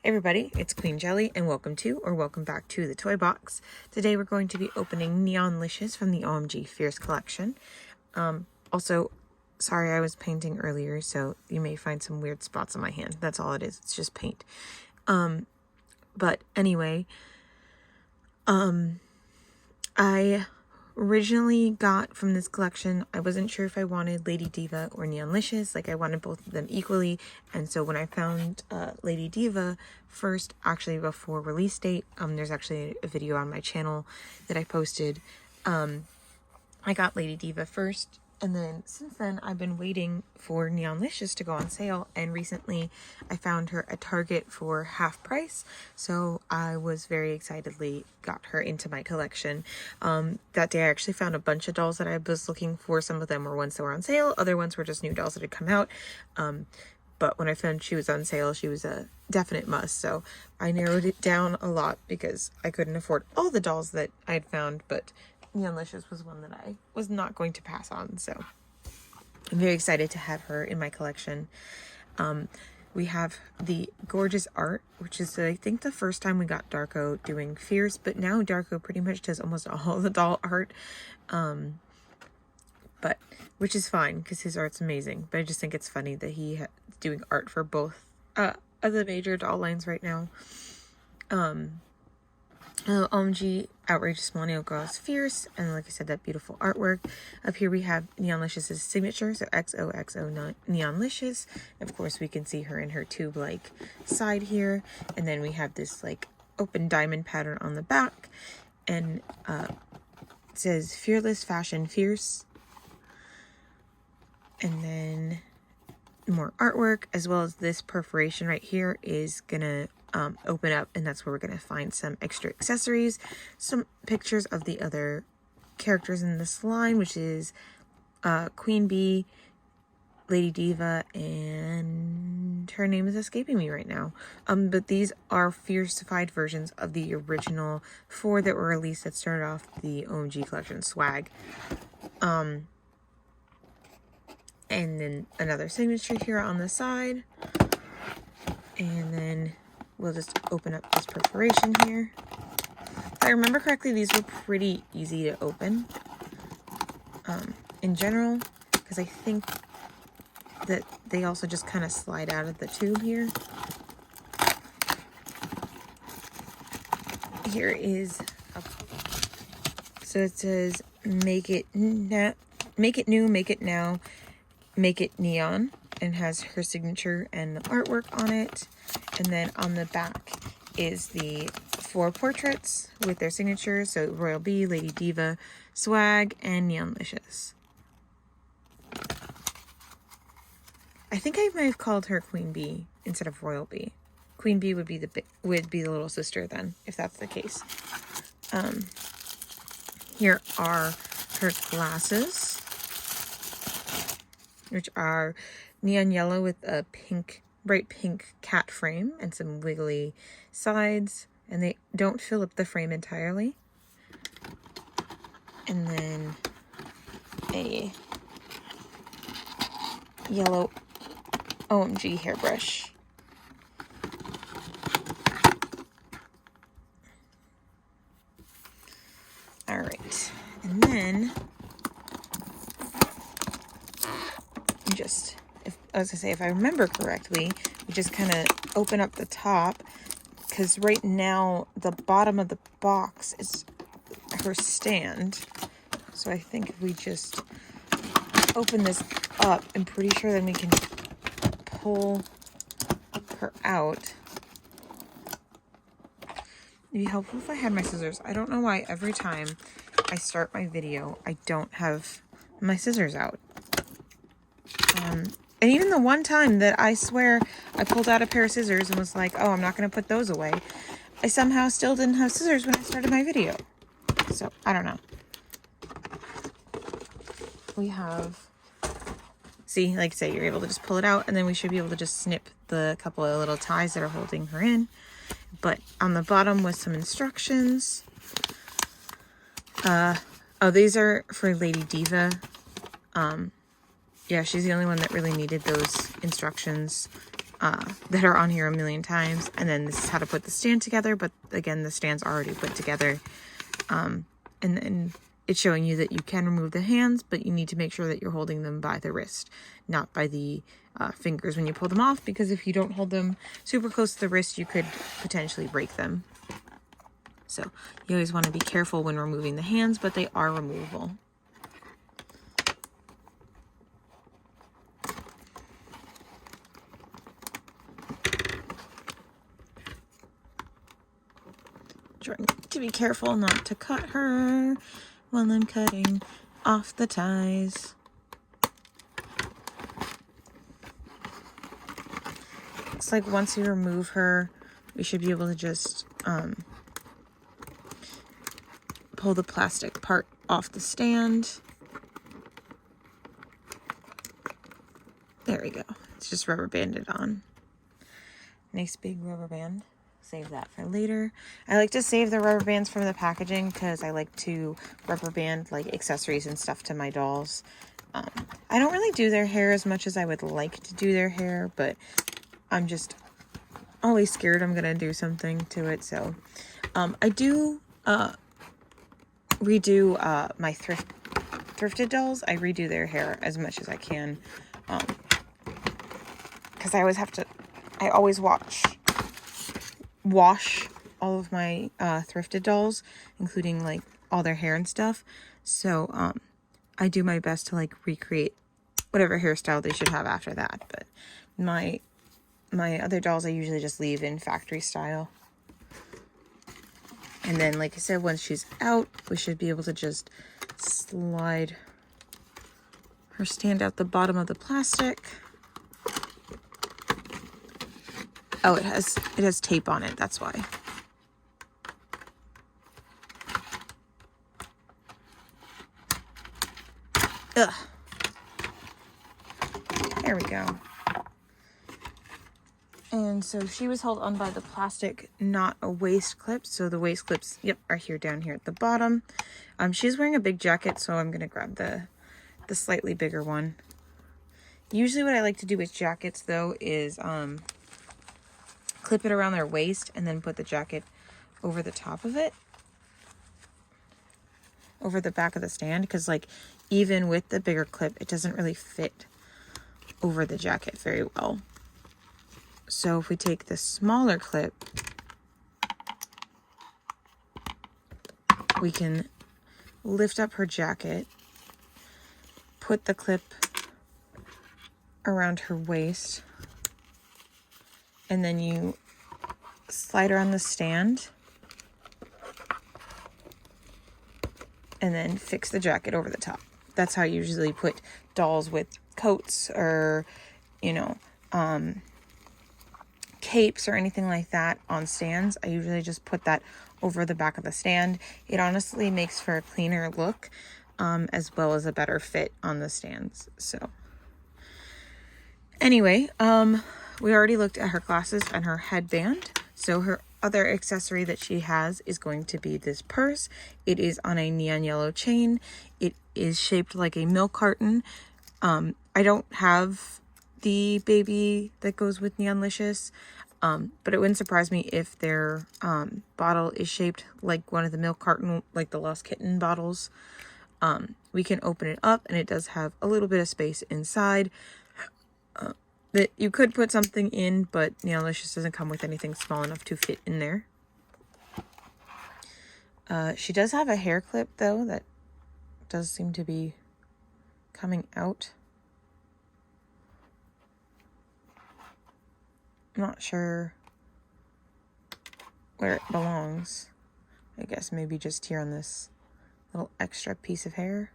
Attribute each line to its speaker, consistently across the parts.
Speaker 1: Hey everybody, it's Queen Jelly and welcome back to the toy box. Today we're going to be opening Neonlicious from the OMG Fierce collection. Also, sorry I was painting earlier, so you may find some weird spots on my hand. That's all it is, it's just paint. But anyway, I originally got from this collection, I wasn't sure if I wanted Lady Diva or Neonlicious. Like, I wanted both of them equally, and so when I found Lady Diva first, actually before release date, there's actually a video on my channel that I posted. I got Lady Diva first, and then since then I've been waiting for Neonlicious to go on sale, and recently I found her at Target for half price, so I was very excitedly got her into my collection. That day I actually found a bunch of dolls that I was looking for. Some of them were ones that were on sale, other ones were just new dolls that had come out. But when I found she was on sale, she was a definite must, so I narrowed it down a lot because I couldn't afford all the dolls that I had found, but Neonlicious was one that I was not going to pass on, so I'm very excited to have her in my collection. We have the gorgeous art, which is, I think, the first time we got Darko doing Fierce, but now Darko pretty much does almost all the doll art, but which is fine because his art's amazing. But I just think it's funny that he's doing art for both of the major doll lines right now. OMG Outrageous Millennial Girls Fierce, and like I said, that beautiful artwork. Up here we have Neonlicious's signature, so XOXO Neonlicious. Of course, we can see her in her tube-like side here, and then we have this like open diamond pattern on the back, and it says Fearless Fashion Fierce, and then more artwork, as well as this perforation right here is gonna open up, and that's where we're gonna find some extra accessories, some pictures of the other characters in this line, which is Queen Bee, Lady Diva, and her name is escaping me right now. But these are fiercified versions of the original 4 that were released that started off the OMG collection swag. And then another signature here on the side, and then we'll just open up this perforation here. If I remember correctly, these were pretty easy to open in general, because I think that they also just kind of slide out of the tube here. Here is so it says make it new, make it now, make it neon, and has her signature and the artwork on it. And then on the back is the 4 portraits with their signatures, so Royal Bee, Lady Diva, Swag, and Neonlicious. I think I might have called her Queen Bee instead of Royal Bee. Queen Bee would be the little sister then, if that's the case. Here are her glasses, which are neon yellow with a bright pink cat frame and some wiggly sides, and they don't fill up the frame entirely. And then a yellow OMG hairbrush. All right, and then if I remember correctly, we just kind of open up the top, because right now the bottom of the box is her stand. So I think if we just open this up, I'm pretty sure then we can pull her out. It'd be helpful if I had my scissors. I don't know why every time I start my video, I don't have my scissors out. And even the one time that I swear I pulled out a pair of scissors and was like, oh, I'm not going to put those away, I somehow still didn't have scissors when I started my video. So, I don't know. We have, see, like I say, you're able to just pull it out, and then we should be able to just snip the couple of little ties that are holding her in. But on the bottom was some instructions. Oh, these are for Lady Diva. Yeah, she's the only one that really needed those instructions. that are on here a million times. And then this is how to put the stand together, but again, the stand's already put together. And then it's showing you that you can remove the hands, but you need to make sure that you're holding them by the wrist, not by the fingers when you pull them off, because if you don't hold them super close to the wrist, you could potentially break them. So you always want to be careful when removing the hands, but they are removable. Trying to be careful not to cut her while I'm cutting off the ties. Looks like once you remove her, we should be able to just pull the plastic part off the stand. There we go. It's just rubber banded on. Nice big rubber band. Save that for later. I like to save the rubber bands from the packaging because I like to rubber band like accessories and stuff to my dolls. I don't really do their hair as much as I would like to do their hair, but I'm just always scared I'm gonna do something to it. So I do redo my thrifted dolls. I redo their hair as much as I can because I always wash all of my thrifted dolls, including like all their hair and stuff. So I do my best to like recreate whatever hairstyle they should have after that. But my other dolls I usually just leave in factory style. And then, like I said, once she's out, we should be able to just slide her stand out the bottom of the plastic. Oh, it has tape on it, that's why. Ugh. There we go. And so she was held on by the plastic, not a waist clip. So the waist clips, yep, are here down here at the bottom. She's wearing a big jacket, so I'm gonna grab the slightly bigger one. Usually what I like to do with jackets though is clip it around their waist and then put the jacket over the top of it, over the back of the stand, because like even with the bigger clip, it doesn't really fit over the jacket very well. So if we take the smaller clip, we can lift up her jacket, put the clip around her waist, and then you slide her on the stand and then fix the jacket over the top. That's how I usually put dolls with coats or, you know, capes or anything like that on stands. I usually just put that over the back of the stand. It honestly makes for a cleaner look, as well as a better fit on the stands. So anyway, we already looked at her glasses and her headband. So her other accessory that she has is going to be this purse. It is on a neon yellow chain. It is shaped like a milk carton. I don't have the baby that goes with Neonlicious, but it wouldn't surprise me if their bottle is shaped like one of the milk carton, like the Lost Kitten bottles. We can open it up and it does have a little bit of space inside that you could put something in, but Neonlicious doesn't come with anything small enough to fit in there. She does have a hair clip though that does seem to be coming out. I'm not sure where it belongs. I guess maybe just here on this little extra piece of hair.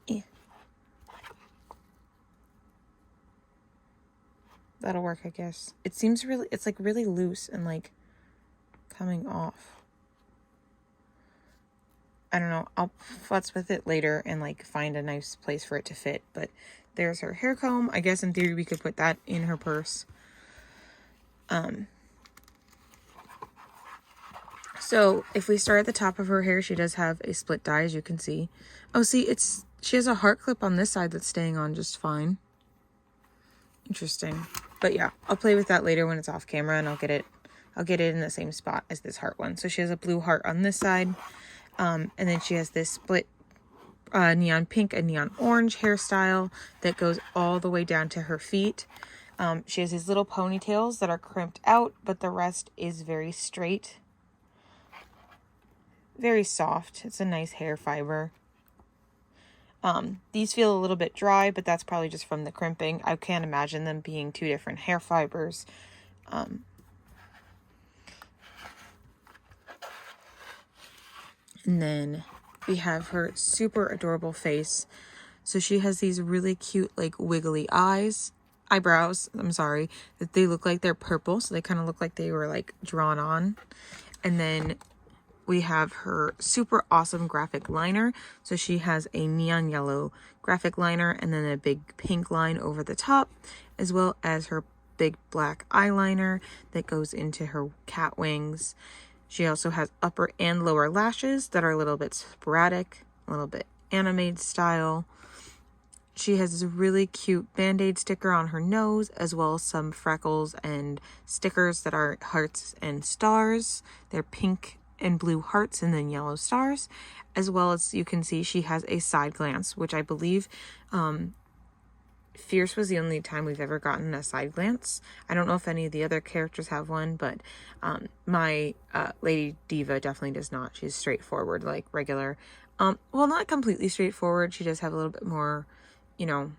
Speaker 1: Yeah. That'll work, I guess. It seems really, it's like really loose and like coming off. I don't know. I'll futz with it later and like find a nice place for it to fit. But there's her hair comb. I guess in theory we could put that in her purse. So if we start at the top of her hair, she does have a split dye, as you can see. Oh, see, she has a heart clip on this side that's staying on just fine. Interesting. But yeah, I'll play with that later when it's off camera, and I'll get it in the same spot as this heart one. So she has a blue heart on this side. And then she has this split neon pink and neon orange hairstyle that goes all the way down to her feet. She has these little ponytails that are crimped out, but the rest is very straight. Very soft. It's a nice hair fiber. These feel a little bit dry, but that's probably just from the crimping. I can't imagine them being two different hair fibers. And then we have her super adorable face. So she has these really cute, like, wiggly eyebrows, I'm sorry, that they look like they're purple. So they kind of look like they were, like, drawn on. And then we have her super awesome graphic liner. So she has a neon yellow graphic liner and then a big pink line over the top, as well as her big black eyeliner that goes into her cat wings. She also has upper and lower lashes that are a little bit sporadic, a little bit anime style. She has this really cute Band-Aid sticker on her nose, as well as some freckles and stickers that are hearts and stars. They're pink and blue hearts and then yellow stars, as well as you can see she has a side glance, which I believe Fierce was the only time we've ever gotten a side glance. I don't know if any of the other characters have one, but my Lady Diva definitely does not. She's straightforward, like regular. Well, not completely straightforward. She does have a little bit more, you know,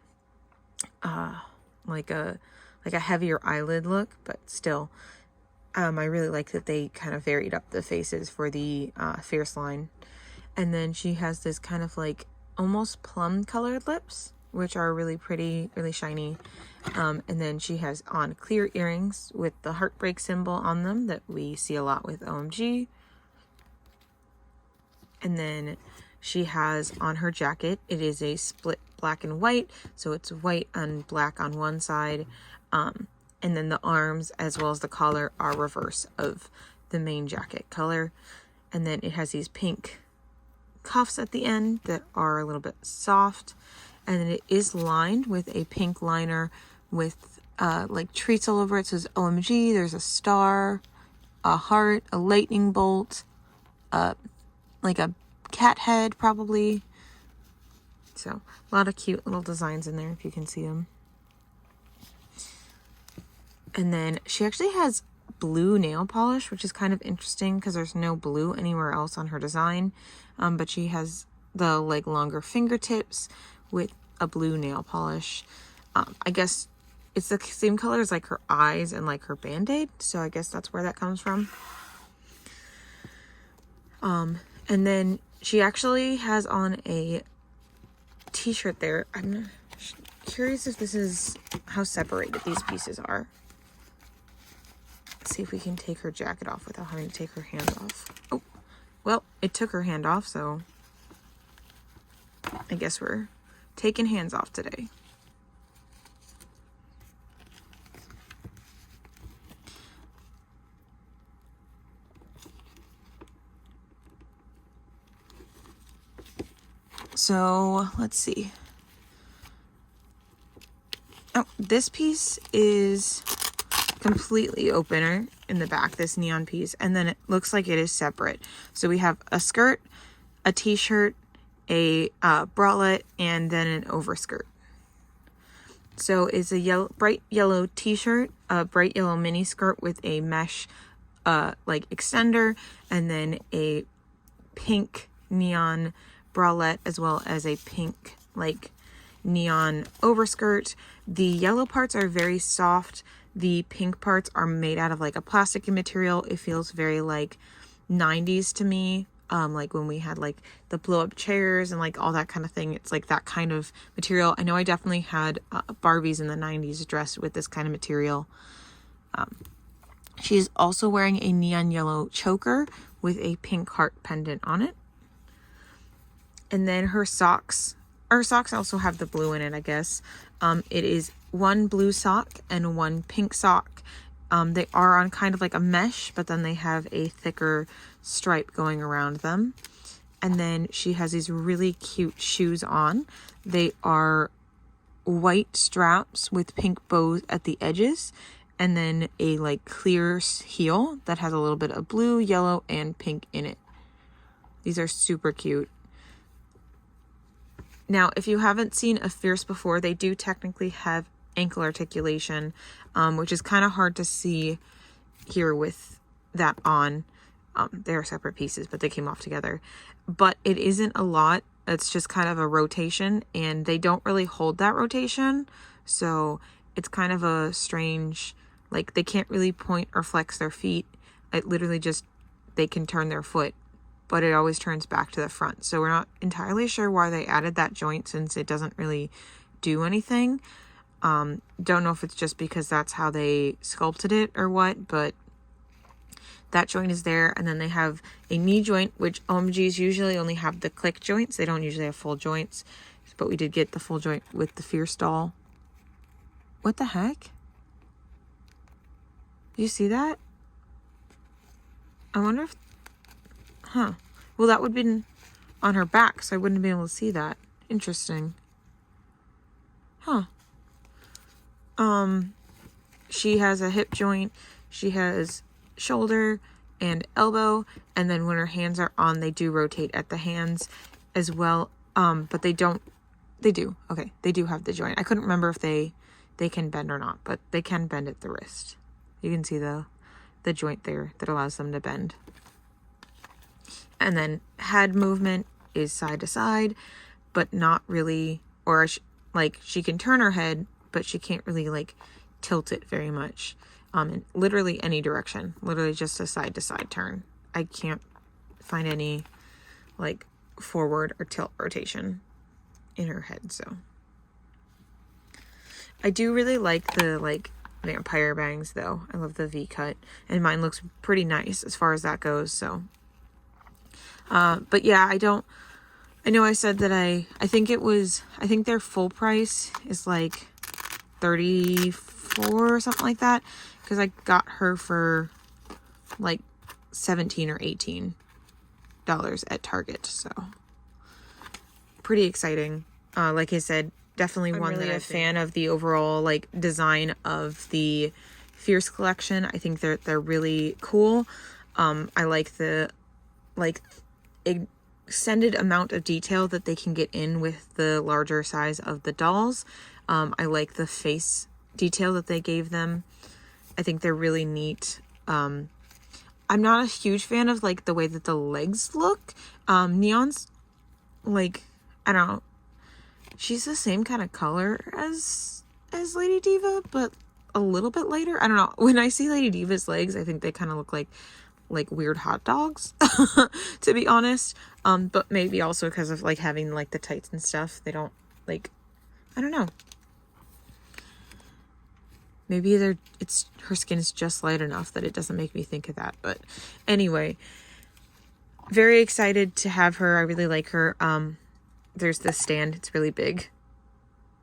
Speaker 1: like a heavier eyelid look, but still. I really like that they kind of varied up the faces for the Fierce line. And then she has this kind of like almost plum colored lips, which are really pretty, really shiny. And then she has on clear earrings with the heartbreak symbol on them that we see a lot with OMG. And then she has on her jacket, it is a split black and white. So it's white and black on one side. And then the arms as well as the collar are reverse of the main jacket color. And then it has these pink cuffs at the end that are a little bit soft. And then it is lined with a pink liner with like treats all over it. It says OMG, there's a star, a heart, a lightning bolt, like a cat head probably. So a lot of cute little designs in there if you can see them. And then she actually has blue nail polish, which is kind of interesting because there's no blue anywhere else on her design. But she has the like longer fingertips with a blue nail polish. I guess it's the same color as like her eyes and like her Band-Aid. So I guess that's where that comes from. And then she actually has on a t-shirt there. I'm curious if this is how separated these pieces are. Let's see if we can take her jacket off without having to take her hands off. Oh, well, it took her hand off, so I guess we're taking hands off today. So let's see. Oh, this piece is completely opener in the back, this neon piece, and then it looks like it is separate. So we have a skirt, a t-shirt, a bralette, and then an overskirt. So it's a bright yellow t-shirt, a bright yellow mini skirt with a mesh like extender, and then a pink neon bralette, as well as a pink like neon overskirt. The yellow parts are very soft. The pink parts are made out of like a plastic material. It feels very like 90s to me. Like when we had like the blow up chairs and like all that kind of thing. It's like that kind of material. I know I definitely had Barbies in the 90s dressed with this kind of material. She's also wearing a neon yellow choker with a pink heart pendant on it. And then her socks also have the blue in it, I guess. It is one blue sock and one pink sock. They are on kind of like a mesh, but then they have a thicker stripe going around them. And then she has these really cute shoes on. They are white straps with pink bows at the edges, and then a like clear heel that has a little bit of blue, yellow, and pink in it. These are super cute. Now, if you haven't seen a Fierce before, they do technically have ankle articulation, which is kind of hard to see here with that on. They're separate pieces, but they came off together. But it isn't a lot. It's just kind of a rotation, and they don't really hold that rotation. So it's kind of a strange, like they can't really point or flex their feet. It literally just, they can turn their foot, but it always turns back to the front. So we're not entirely sure why they added that joint, since it doesn't really do anything. Don't know if it's just because that's how they sculpted it or what, but that joint is there. And then they have a knee joint, which OMGs usually only have the click joints. They don't usually have full joints, but we did get the full joint with the Fierce doll. What the heck? Do you see that? I wonder if, huh. Well, that would have been on her back, so I wouldn't be able to see that. Interesting. Huh. She has a hip joint. She has shoulder and elbow, and then when her hands are on, they do rotate at the hands as well. But they do okay, they do have the joint. I couldn't remember if they can bend or not, but they can bend at the wrist. You can see the joint there that allows them to bend. And then head movement is side to side, but not really, or like she can turn her head, but she can't really like tilt it very much. In literally any direction, literally just a side to side turn. I can't find any like forward or tilt rotation in her head. So I do really like the like vampire bangs though. I love the V cut, and mine looks pretty nice as far as that goes. So but yeah, I know I said that I think their full price is like $34 or something like that, because I got her for like $17 or $18 at Target. So pretty exciting. Like I said, definitely one that I'm a fan of the overall like design of the Fierce collection. I think they're really cool. I like the like extended amount of detail that they can get in with the larger size of the dolls. I like the face detail that they gave them. I think they're really neat. I'm not a huge fan of like the way that the legs look. Neon's like, I don't know, she's the same kind of color as Lady Diva, but a little bit lighter. I don't know. When I see Lady Diva's legs, I think they kind of look like weird hot dogs, to be honest. But maybe also because of like having like the tights and stuff, they don't like, I don't know. Maybe her skin is just light enough that it doesn't make me think of that. But anyway, very excited to have her. I really like her. There's this stand. It's really big.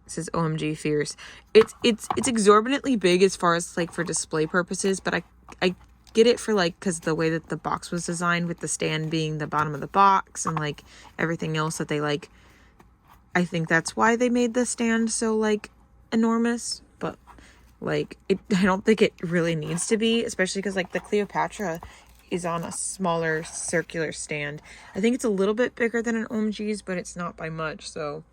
Speaker 1: It says OMG Fierce. It's exorbitantly big as far as like for display purposes, but I get it for like, because the way that the box was designed, with the stand being the bottom of the box and like everything else that they like, I think that's why they made the stand so like enormous. But like I don't think it really needs to be, especially because like the Cleopatra is on a smaller circular stand. I think it's a little bit bigger than an OMG's, but it's not by much. So,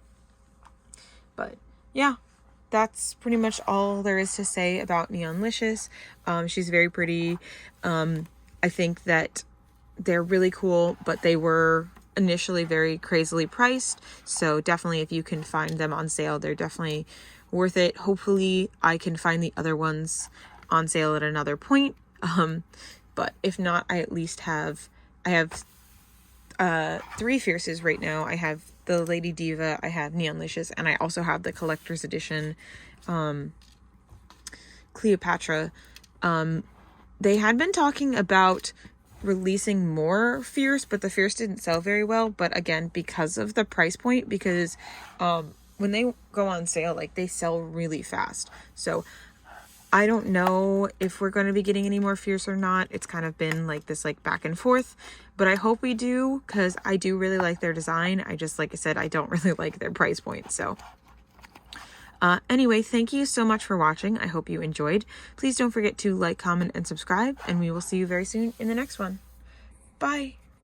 Speaker 1: but yeah, that's pretty much all there is to say about Neonlicious. She's very pretty. I think that they're really cool, but they were initially very crazily priced. So definitely, if you can find them on sale, they're definitely worth it. Hopefully I can find the other ones on sale at another point. But if not, I at least have 3 Fierces right now. I have the Lady Diva, I have Neonlicious, and I also have the collector's edition Cleopatra. They had been talking about releasing more Fierce, but the Fierce didn't sell very well. But again, because of the price point, because when they go on sale, like they sell really fast. So I don't know if we're going to be getting any more Fierce or not. It's kind of been like this like back and forth, but I hope we do, because I do really like their design. I just, like I said, I don't really like their price point. So Anyway, thank you so much for watching. I hope you enjoyed. Please don't forget to like, comment, and subscribe, and we will see you very soon in the next one. Bye!